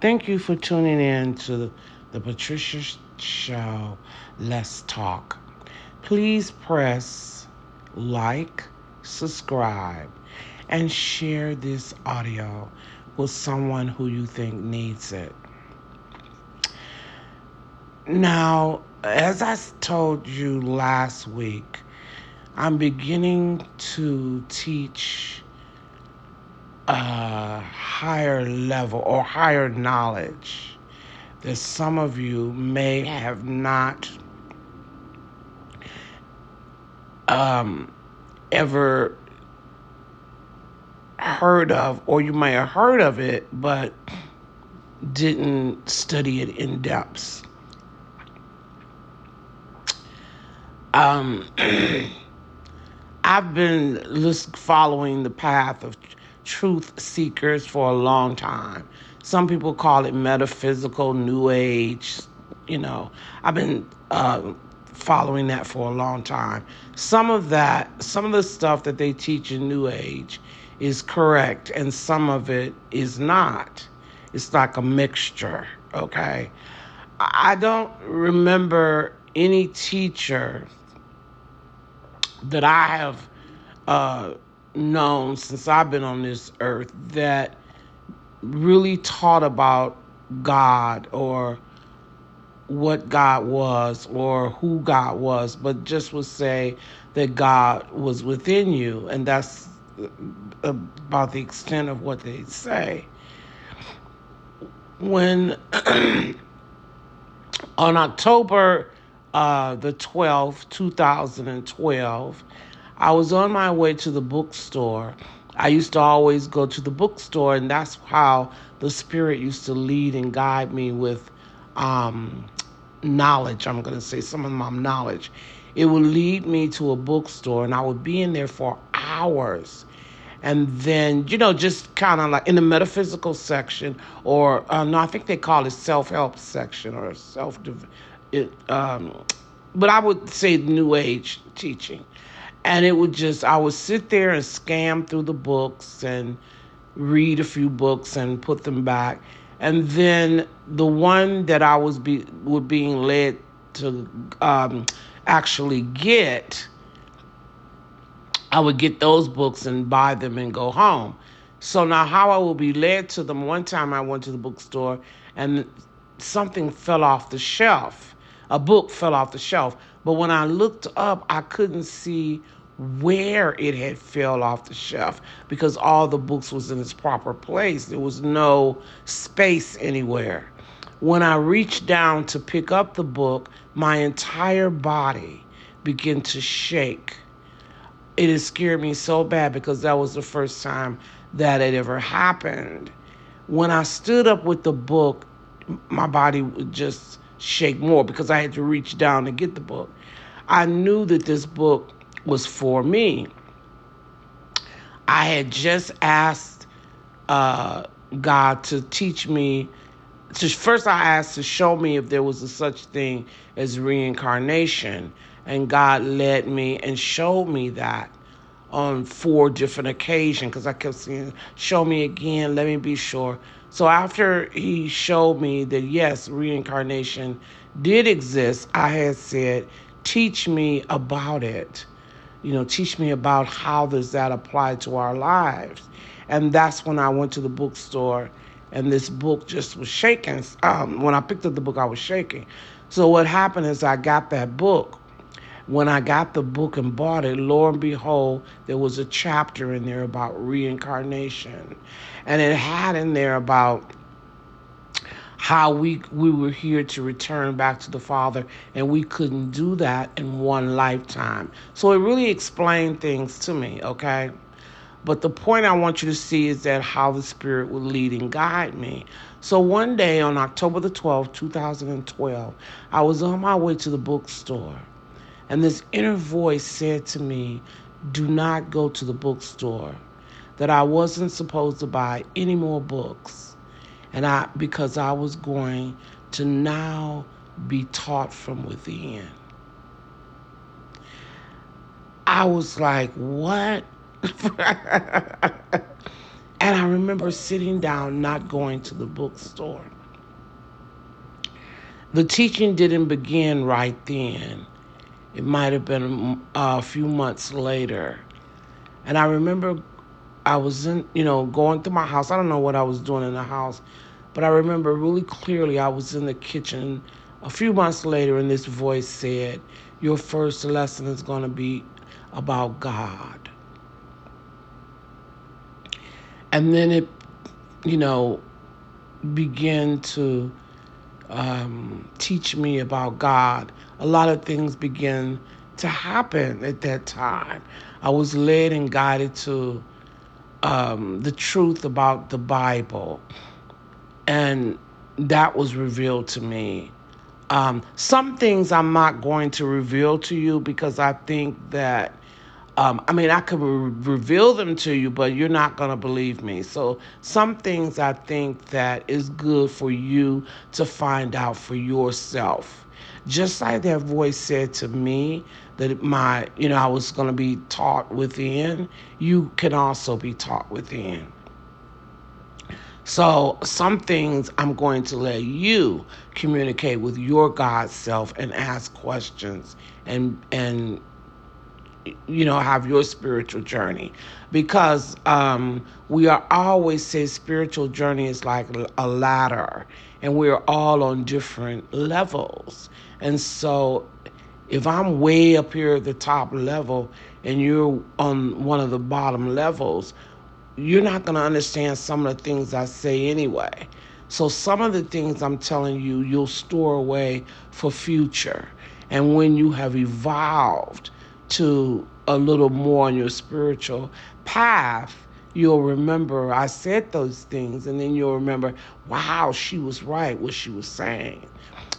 Thank you for tuning in to the Patricia Show. Let's talk. Please press like, subscribe, and share this audio with someone who you think needs it. Now, as I told you last week, I'm beginning to teach a higher level or higher knowledge that some of you may have not ever heard of, or you may have heard of it, but didn't study it in depth. I've been following the path of truth seekers for a long time. Some people call it metaphysical, new age. I've been following that for a long time. Some of the stuff that they teach in new age is correct, and some of it is not. It's like a mixture, okay? I don't remember any teacher that I have known since I've been on this earth that really taught about God or what God was or who God was, but just would say that God was within you, and that's about the extent of what they say. When on October the 12th, 2012, I was on my way to the bookstore. I used to always go to the bookstore, and that's how the Spirit used to lead and guide me with knowledge. I'm going to say some of my knowledge. It would lead me to a bookstore, and I would be in there for hours. And then, just kind of like in the metaphysical section, or no, I think they call it self-help section or but I would say New Age teaching. And I would sit there and scan through the books and read a few books and put them back. And then the one that I was being led to actually get, I would get those books and buy them and go home. So now how I will be led to them, one time I went to the bookstore and something fell off the shelf. A book fell off the shelf. But when I looked up, I couldn't see where it had fell off the shelf because all the books was in its proper place. There was no space anywhere. When I reached down to pick up the book, my entire body began to shake. It had scared me so bad because that was the first time that it ever happened. When I stood up with the book, my body would just shake more because I had to reach down to get the book. I knew that this book was for me. I had just asked God to teach me. First, I asked to show me if there was a such thing as reincarnation. And God led me and showed me that on 4 different occasions because I kept saying, show me again, let me be sure. So after he showed me that, yes, reincarnation did exist, I had said, teach me about it. Teach me about how does that apply to our lives. And that's when I went to the bookstore and this book just was shaking. When I picked up the book, I was shaking. So what happened is I got that book. When I got the book and bought it, lo and behold, there was a chapter in there about reincarnation. And it had in there about how we were here to return back to the Father, and we couldn't do that in one lifetime. So it really explained things to me, okay? But the point I want you to see is that how the Spirit would lead and guide me. So one day on October the 12th, 2012, I was on my way to the bookstore. And this inner voice said to me, do not go to the bookstore, that I wasn't supposed to buy any more books. Because I was going to now be taught from within. I was like, what? And I remember sitting down, not going to the bookstore. The teaching didn't begin right then. It might have been a few months later. And I remember I was going through my house. I don't know what I was doing in the house, but I remember really clearly I was in the kitchen a few months later, and this voice said, "Your first lesson is going to be about God." And then it, you know, began to teach me about God. A lot of things began to happen at that time. I was led and guided to the truth about the Bible, and that was revealed to me. Some things I'm not going to reveal to you because I think that I could reveal them to you, but you're not going to believe me. So some things I think that is good for you to find out for yourself. Just like that voice said to me that I was going to be taught within, you can also be taught within. So some things I'm going to let you communicate with your God self and ask questions and have your spiritual journey, because we are always say spiritual journey is like a ladder, and we're all on different levels. And so if I'm way up here at the top level and you're on one of the bottom levels, you're not going to understand some of the things I say anyway. So some of the things I'm telling you, you'll store away for future. And when you have evolved to a little more on your spiritual path, you'll remember I said those things, and then you'll remember, wow, she was right, what she was saying.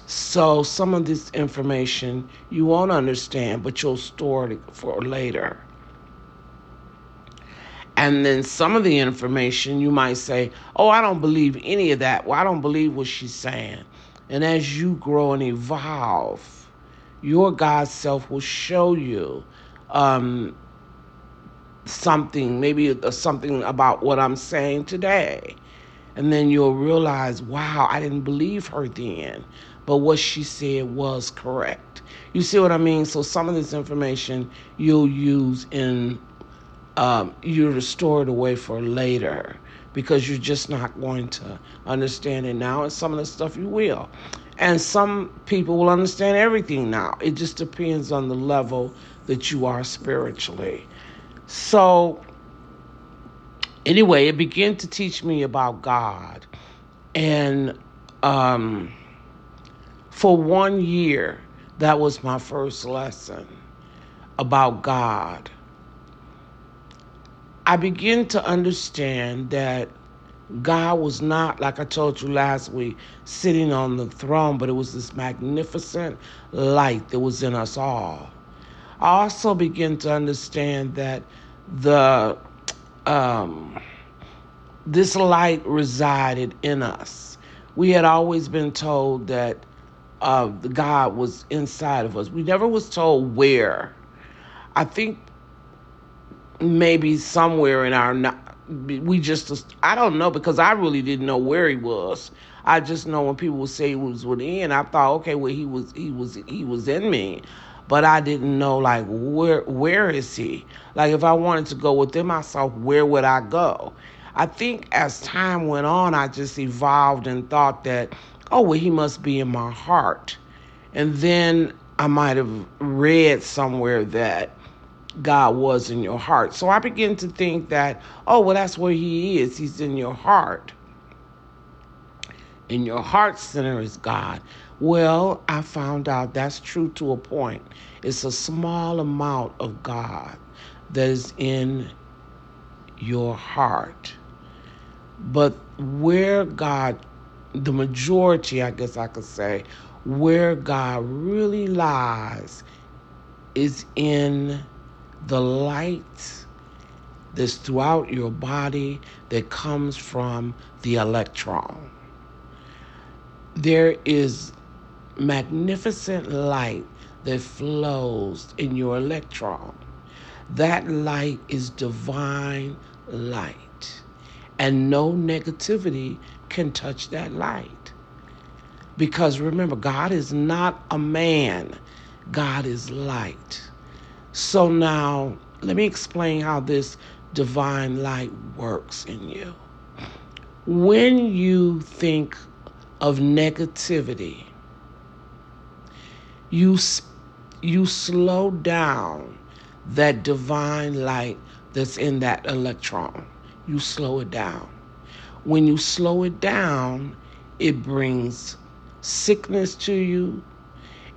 So some of this information you won't understand, but you'll store it for later. And then some of the information you might say, oh, I don't believe any of that. Well, I don't believe what she's saying. And as you grow and evolve, your God self will show you something, maybe something about what I'm saying today. And then you'll realize, wow, I didn't believe her then, but what she said was correct. You see what I mean? So some of this information you'll use in you're stored away for later, because you're just not going to understand it now, and some of the stuff you will. And some people will understand everything now. It just depends on the level that you are spiritually. So anyway, it began to teach me about God. And for 1 year, that was my first lesson about God. I began to understand that God was not, like I told you last week, sitting on the throne, but it was this magnificent light that was in us all. I also began to understand that the this light resided in us. We had always been told that God was inside of us. We never was told where. I think maybe somewhere in our, we just, I don't know, because I really didn't know where he was. I just know when people would say he was within, I thought, okay, well, he was in me, but I didn't know, like, where is he? Like, if I wanted to go within myself, where would I go? I think as time went on, I just evolved and thought that, oh, well, he must be in my heart. And then I might have read somewhere that God was in your heart. So I began to think that, oh, well, that's where he is. He's in your heart. In your heart center is God. Well, I found out that's true to a point. It's a small amount of God that is in your heart. But where God, the majority, I guess I could say, where God really lies is in the light that's throughout your body that comes from the electron. There is magnificent light that flows in your electron. That light is divine light, and no negativity can touch that light. Because remember, God is not a man, God is light. So now, let me explain how this divine light works in you. When you think of negativity, you you slow down that divine light that's in that electron. You slow it down. When you slow it down, it brings sickness to you.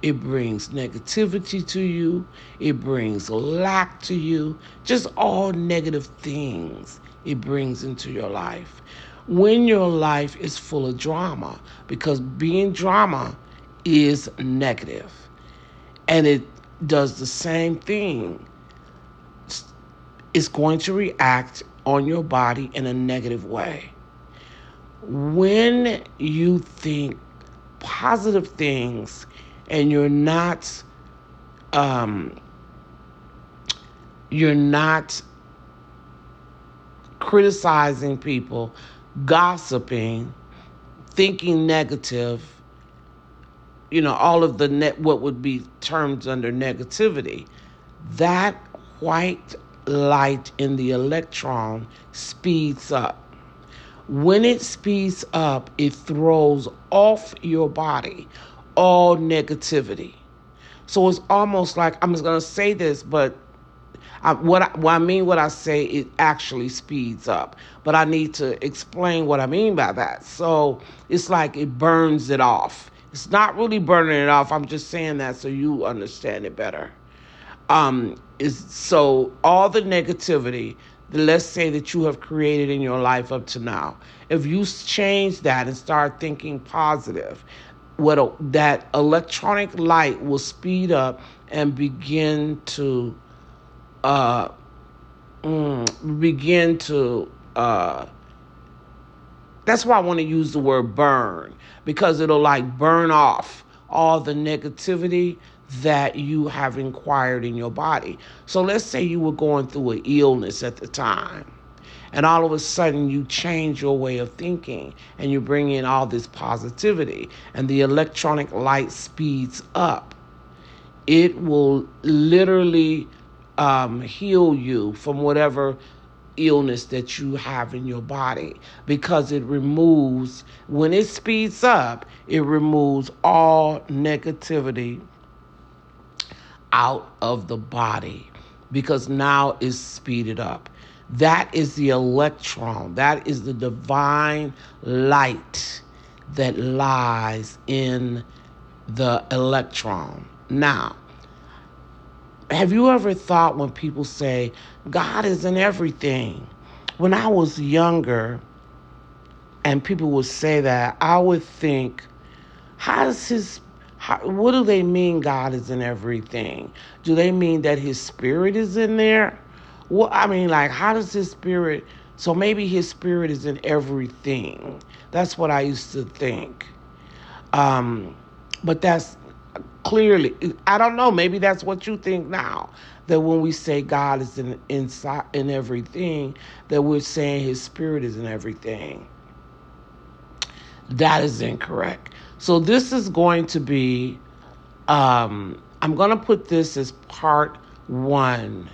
It brings negativity to you. It brings lack to you. Just all negative things it brings into your life. When your life is full of drama, because being drama is negative, and it does the same thing, it's going to react on your body in a negative way. When you think positive things and um, you're not criticizing people, gossiping, thinking negative, all of the what would be termed under negativity, that white light in the electron speeds up. When it speeds up, it throws off your body all negativity. So it's almost like, I'm just going to say this, but what I say, it actually speeds up. But I need to explain what I mean by that. So it's like it burns it off. It's not really burning it off. I'm just saying that so you understand it better. Is so all the negativity, let's say that you have created in your life up to now, if you change that and start thinking positive, that electronic light will speed up and begin to uh, begin to that's why I want to use the word burn, because it'll like burn off all the negativity that you have inquired in your body. So let's say you were going through an illness at the time, and all of a sudden you change your way of thinking and you bring in all this positivity, and the electronic light speeds up. It will literally heal you from whatever illness that you have in your body, because when it speeds up, it removes all negativity out of the body, because now it's speeded up. That is the electron. That is the divine light that lies in the electron. Now, have you ever thought, when people say God is in everything? When I was younger and people would say that, I would think, what do they mean God is in everything? Do they mean that his spirit is in there? Well, I mean, like, how does his spirit, so maybe his spirit is in everything. That's what I used to think. But that's clearly, I don't know, maybe that's what you think now, that when we say God is in everything, that we're saying his spirit is in everything. That is incorrect. So this is going to be, I'm going to put this as part 1.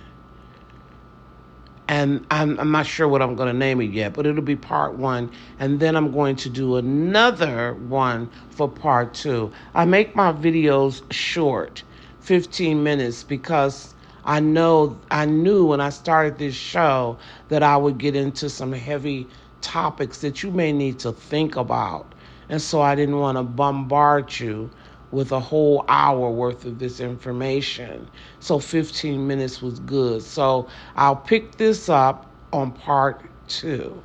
And I'm not sure what I'm going to name it yet, but it'll be part 1. And then I'm going to do another one for part 2. I make my videos short, 15 minutes, because I knew when I started this show that I would get into some heavy topics that you may need to think about. And so I didn't want to bombard you with a whole hour worth of this information. So 15 minutes was good. So I'll pick this up on part 2.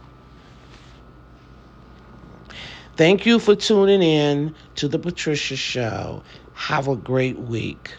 Thank you for tuning in to the Patricia Show. Have a great week.